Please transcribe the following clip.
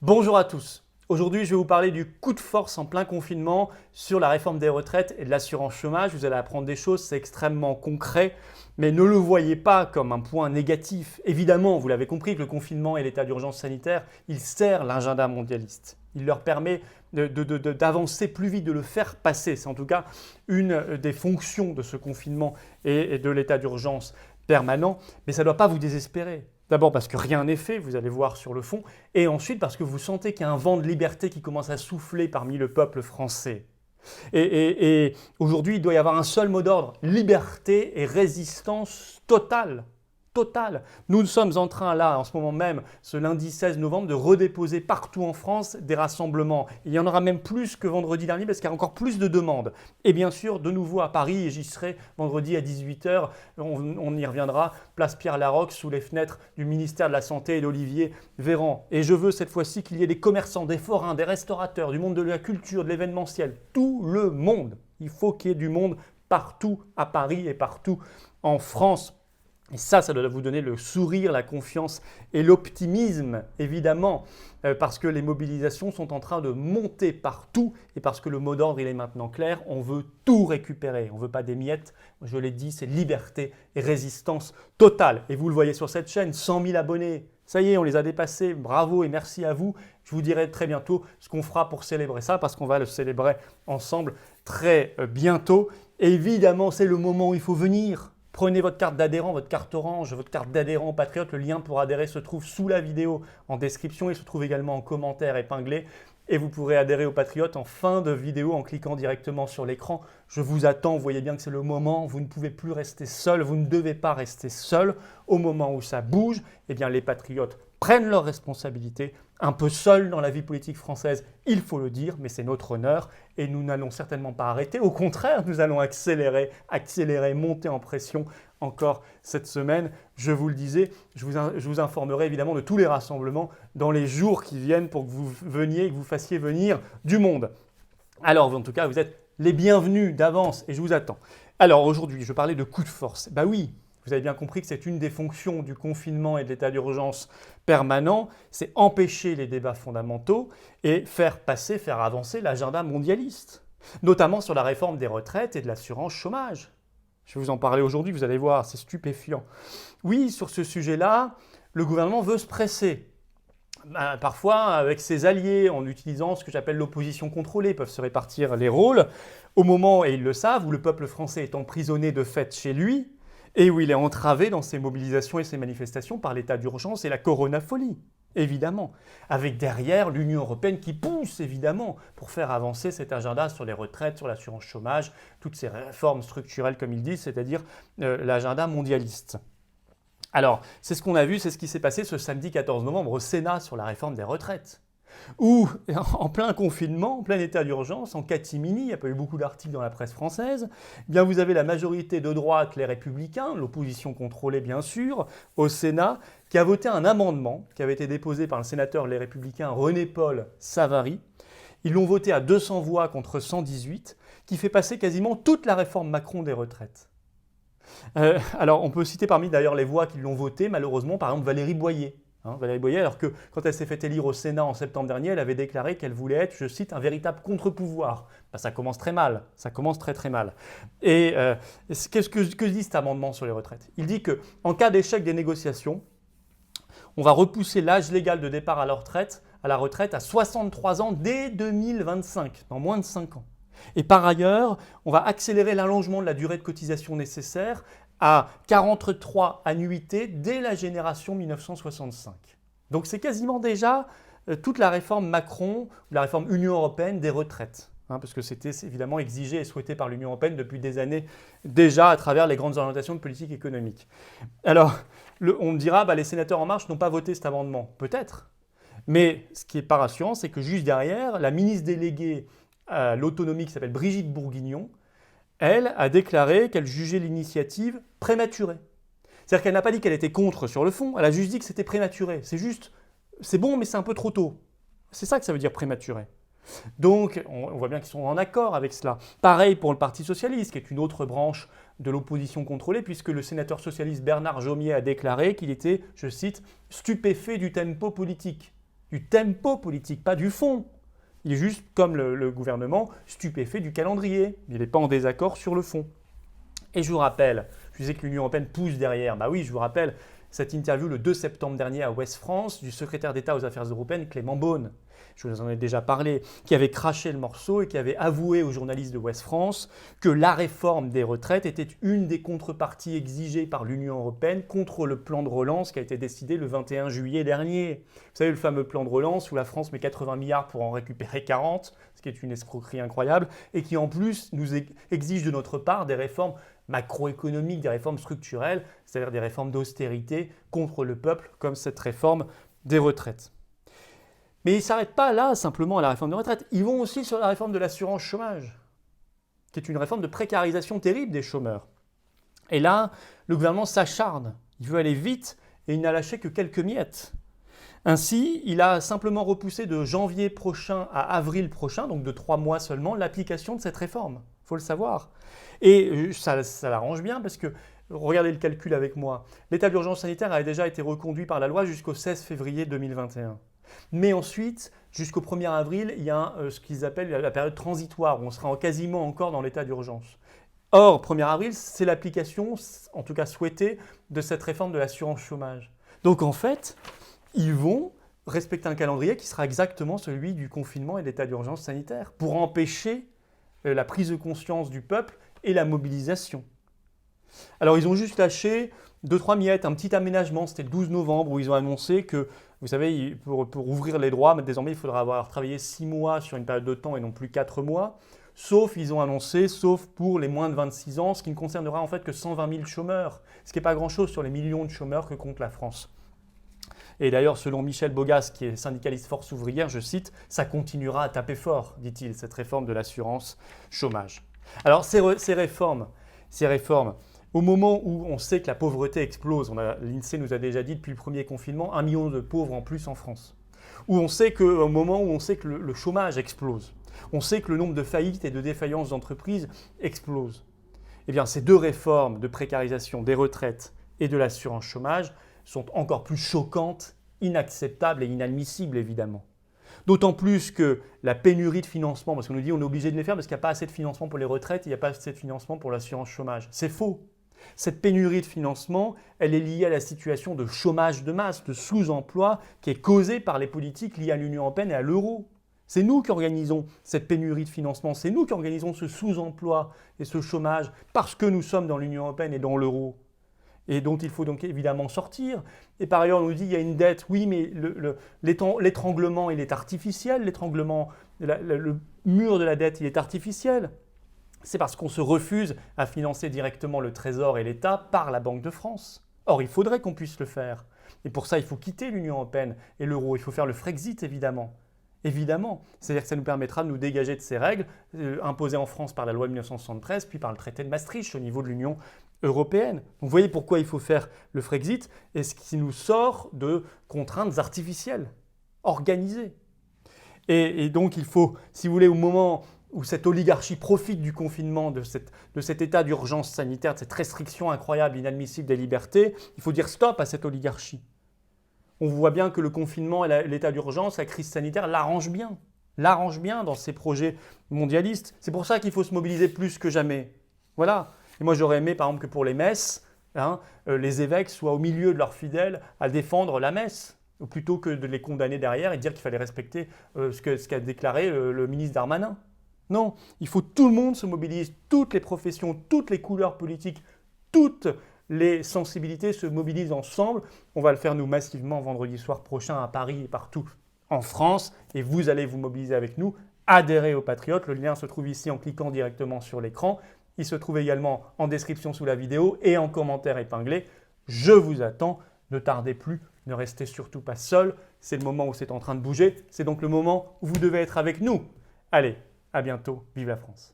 Bonjour à tous. Aujourd'hui, je vais vous parler du coup de force en plein confinement sur la réforme des retraites et de l'assurance chômage. Vous allez apprendre des choses, c'est extrêmement concret, mais ne le voyez pas comme un point négatif. Évidemment, vous l'avez compris que le confinement et l'état d'urgence sanitaire, il sert l'agenda mondialiste. Il leur permet d'avancer plus vite, de le faire passer. C'est en tout cas une des fonctions de ce confinement et de l'état d'urgence permanent, mais ça ne doit pas vous désespérer. D'abord parce que rien n'est fait, vous allez voir sur le fond, et ensuite parce que vous sentez qu'il y a un vent de liberté qui commence à souffler parmi le peuple français. Et aujourd'hui, il doit y avoir un seul mot d'ordre, liberté et résistance totale. Totale. Nous sommes en train là, en ce moment même, ce lundi 16 novembre, de redéposer partout en France des rassemblements. Il y en aura même plus que vendredi dernier parce qu'il y a encore plus de demandes. Et bien sûr, de nouveau à Paris, et j'y serai vendredi à 18h, on y reviendra, place Pierre-Laroque, sous les fenêtres du ministère de la Santé et d'Olivier Véran. Et je veux cette fois-ci qu'il y ait des commerçants, des forains, des restaurateurs, du monde de la culture, de l'événementiel, tout le monde. Il faut qu'il y ait du monde partout à Paris et partout en France. Et ça doit vous donner le sourire, la confiance et l'optimisme, évidemment, parce que les mobilisations sont en train de monter partout et parce que le mot d'ordre, il est maintenant clair, on veut tout récupérer, on ne veut pas des miettes, je l'ai dit, c'est liberté et résistance totale. Et vous le voyez sur cette chaîne, 100 000 abonnés, ça y est, on les a dépassés, bravo et merci à vous. Je vous dirai très bientôt ce qu'on fera pour célébrer ça, parce qu'on va le célébrer ensemble très bientôt. Et évidemment, c'est le moment où il faut venir. Prenez votre carte d'adhérent, votre carte orange, votre carte d'adhérent Patriote. Le lien pour adhérer se trouve sous la vidéo en description. Il se trouve également en commentaire épinglé. Et vous pourrez adhérer au Patriote en fin de vidéo en cliquant directement sur l'écran. Je vous attends, vous voyez bien que c'est le moment. Vous ne pouvez plus rester seul, vous ne devez pas rester seul. Au moment où ça bouge, eh bien les Patriotes prennent leurs responsabilités, un peu seuls dans la vie politique française, il faut le dire, mais c'est notre honneur et nous n'allons certainement pas arrêter. Au contraire, nous allons accélérer, monter en pression encore cette semaine. Je vous le disais, je vous informerai évidemment de tous les rassemblements dans les jours qui viennent pour que vous veniez, que vous fassiez venir du monde. Alors, en tout cas, vous êtes les bienvenus d'avance et je vous attends. Alors aujourd'hui, je parlais de coup de force. Bah oui, vous avez bien compris que c'est une des fonctions du confinement et de l'état d'urgence permanent, c'est empêcher les débats fondamentaux et faire passer, faire avancer l'agenda mondialiste, notamment sur la réforme des retraites et de l'assurance chômage. Je vais vous en parler aujourd'hui, vous allez voir, c'est stupéfiant. Oui, sur ce sujet-là, le gouvernement veut se presser. Parfois, avec ses alliés, en utilisant ce que j'appelle l'opposition contrôlée, peuvent se répartir les rôles, au moment, et ils le savent, où le peuple français est emprisonné de fait chez lui, et où il est entravé dans ses mobilisations et ses manifestations par l'état d'urgence et la coronafolie, évidemment. Avec derrière l'Union européenne qui pousse, évidemment, pour faire avancer cet agenda sur les retraites, sur l'assurance chômage, toutes ces réformes structurelles, comme ils disent, c'est-à-dire l'agenda mondialiste. Alors, c'est ce qu'on a vu, c'est ce qui s'est passé ce samedi 14 novembre au Sénat sur la réforme des retraites. Où, en plein confinement, en plein état d'urgence, en catimini, il n'y a pas eu beaucoup d'articles dans la presse française, eh bien vous avez la majorité de droite, les Républicains, l'opposition contrôlée bien sûr, au Sénat, qui a voté un amendement qui avait été déposé par le sénateur Les Républicains René-Paul Savary. Ils l'ont voté à 200 voix contre 118, qui fait passer quasiment toute la réforme Macron des retraites. Alors on peut citer parmi d'ailleurs les voix qui l'ont voté, malheureusement, par exemple Valérie Boyer. Valérie Boyer, alors que quand elle s'est fait élire au Sénat en septembre dernier, elle avait déclaré qu'elle voulait être, je cite, un véritable contre-pouvoir. Ça commence très mal, ça commence très très mal. Et qu'est-ce que dit cet amendement sur les retraites? Il dit qu'en cas d'échec des négociations, on va repousser l'âge légal de départ à la retraite à 63 ans dès 2025, dans moins de 5 ans. Et par ailleurs, on va accélérer l'allongement de la durée de cotisation nécessaire à 43 annuités dès la génération 1965. Donc c'est quasiment déjà toute la réforme Macron, la réforme Union européenne des retraites, parce que c'était évidemment exigé et souhaité par l'Union européenne depuis des années déjà à travers les grandes orientations de politique économique. Alors, on me dira, les sénateurs En Marche n'ont pas voté cet amendement. Peut-être. Mais ce qui n'est pas rassurant, c'est que juste derrière, la ministre déléguée à l'autonomie qui s'appelle Brigitte Bourguignon, elle a déclaré qu'elle jugeait l'initiative prématurée. C'est-à-dire qu'elle n'a pas dit qu'elle était contre sur le fond, elle a juste dit que c'était prématuré. C'est bon, mais c'est un peu trop tôt. C'est ça que ça veut dire prématuré. Donc, on voit bien qu'ils sont en accord avec cela. Pareil pour le Parti socialiste, qui est une autre branche de l'opposition contrôlée, puisque le sénateur socialiste Bernard Jomier a déclaré qu'il était, je cite, « stupéfait du tempo politique ». du tempo politique, pas du fond. Il est juste, comme le gouvernement, stupéfait du calendrier. Il n'est pas en désaccord sur le fond. Et je vous rappelle, je disais que l'Union européenne pousse derrière. Bah oui, je vous rappelle cette interview le 2 septembre dernier à Ouest France du secrétaire d'État aux Affaires européennes, Clément Beaune. Je vous en ai déjà parlé, qui avait craché le morceau et qui avait avoué aux journalistes de Ouest France que la réforme des retraites était une des contreparties exigées par l'Union européenne contre le plan de relance qui a été décidé le 21 juillet dernier. Vous savez, le fameux plan de relance où la France met 80 milliards pour en récupérer 40, ce qui est une escroquerie incroyable, et qui en plus nous exige de notre part des réformes macroéconomiques, des réformes structurelles, c'est-à-dire des réformes d'austérité contre le peuple, comme cette réforme des retraites. Mais ils ne s'arrêtent pas là simplement à la réforme des retraites, ils vont aussi sur la réforme de l'assurance chômage, qui est une réforme de précarisation terrible des chômeurs. Et là, le gouvernement s'acharne, il veut aller vite et il n'a lâché que quelques miettes. Ainsi, il a simplement repoussé de janvier prochain à avril prochain, donc de 3 mois seulement, l'application de cette réforme. Il faut le savoir. Et ça l'arrange bien parce que, regardez le calcul avec moi, l'état d'urgence sanitaire a déjà été reconduit par la loi jusqu'au 16 février 2021. Mais ensuite, jusqu'au 1er avril, il y a ce qu'ils appellent la période transitoire, où on sera quasiment encore dans l'état d'urgence. Or, 1er avril, c'est l'application, en tout cas souhaitée, de cette réforme de l'assurance chômage. Donc en fait, ils vont respecter un calendrier qui sera exactement celui du confinement et de l'état d'urgence sanitaire, pour empêcher la prise de conscience du peuple et la mobilisation. Alors ils ont juste lâché 2-3 miettes, un petit aménagement, c'était le 12 novembre où ils ont annoncé que, vous savez, pour ouvrir les droits, désormais il faudra avoir travaillé 6 mois sur une période de temps et non plus 4 mois, ils ont annoncé, sauf pour les moins de 26 ans, ce qui ne concernera en fait que 120 000 chômeurs, ce qui n'est pas grand-chose sur les millions de chômeurs que compte la France. Et d'ailleurs, selon Michel Bogas, qui est syndicaliste Force ouvrière, je cite, « ça continuera à taper fort », dit-il, cette réforme de l'assurance chômage. Alors ces réformes, au moment où on sait que la pauvreté explose, l'INSEE nous a déjà dit depuis le premier confinement, 1 million de pauvres en plus en France, au moment où on sait que le chômage explose, on sait que le nombre de faillites et de défaillances d'entreprises explose, eh bien ces deux réformes de précarisation des retraites et de l'assurance chômage sont encore plus choquantes, inacceptables et inadmissibles évidemment. D'autant plus que la pénurie de financement, parce qu'on nous dit qu'on est obligé de les faire parce qu'il n'y a pas assez de financement pour les retraites, il n'y a pas assez de financement pour l'assurance chômage. C'est faux. Cette pénurie de financement, elle est liée à la situation de chômage de masse, de sous-emploi qui est causée par les politiques liées à l'Union européenne et à l'euro. C'est nous qui organisons cette pénurie de financement, c'est nous qui organisons ce sous-emploi et ce chômage parce que nous sommes dans l'Union européenne et dans l'euro. Et dont il faut donc évidemment sortir. Et par ailleurs, on nous dit qu'il y a une dette. Oui, mais l'étranglement, il est artificiel. L'étranglement, le mur de la dette, il est artificiel. C'est parce qu'on se refuse à financer directement le Trésor et l'État par la Banque de France. Or, il faudrait qu'on puisse le faire. Et pour ça, il faut quitter l'Union européenne et l'euro. Il faut faire le Frexit, évidemment. Évidemment. C'est-à-dire que ça nous permettra de nous dégager de ces règles imposées en France par la loi de 1973, puis par le traité de Maastricht au niveau de l'Union européenne. Donc, vous voyez pourquoi il faut faire le Frexit et ce qui nous sort de contraintes artificielles, organisées. Et donc, il faut, si vous voulez, au moment où cette oligarchie profite du confinement, de cet état d'urgence sanitaire, de cette restriction incroyable, inadmissible des libertés, il faut dire stop à cette oligarchie. On voit bien que le confinement et l'état d'urgence, la crise sanitaire l'arrangent bien dans ces projets mondialistes. C'est pour ça qu'il faut se mobiliser plus que jamais. Voilà. Et moi, j'aurais aimé, par exemple, que pour les messes, les évêques soient au milieu de leurs fidèles à défendre la messe, plutôt que de les condamner derrière et dire qu'il fallait respecter ce qu'a déclaré le ministre Darmanin. Non, il faut tout le monde se mobilise, toutes les professions, toutes les couleurs politiques, toutes les sensibilités se mobilisent ensemble. On va le faire nous massivement vendredi soir prochain à Paris et partout en France. Et vous allez vous mobiliser avec nous, adhérer aux Patriotes. Le lien se trouve ici en cliquant directement sur l'écran. Il se trouve également en description sous la vidéo et en commentaire épinglé. Je vous attends, ne tardez plus, ne restez surtout pas seul. C'est le moment où c'est en train de bouger. C'est donc le moment où vous devez être avec nous. Allez, à bientôt. Vive la France.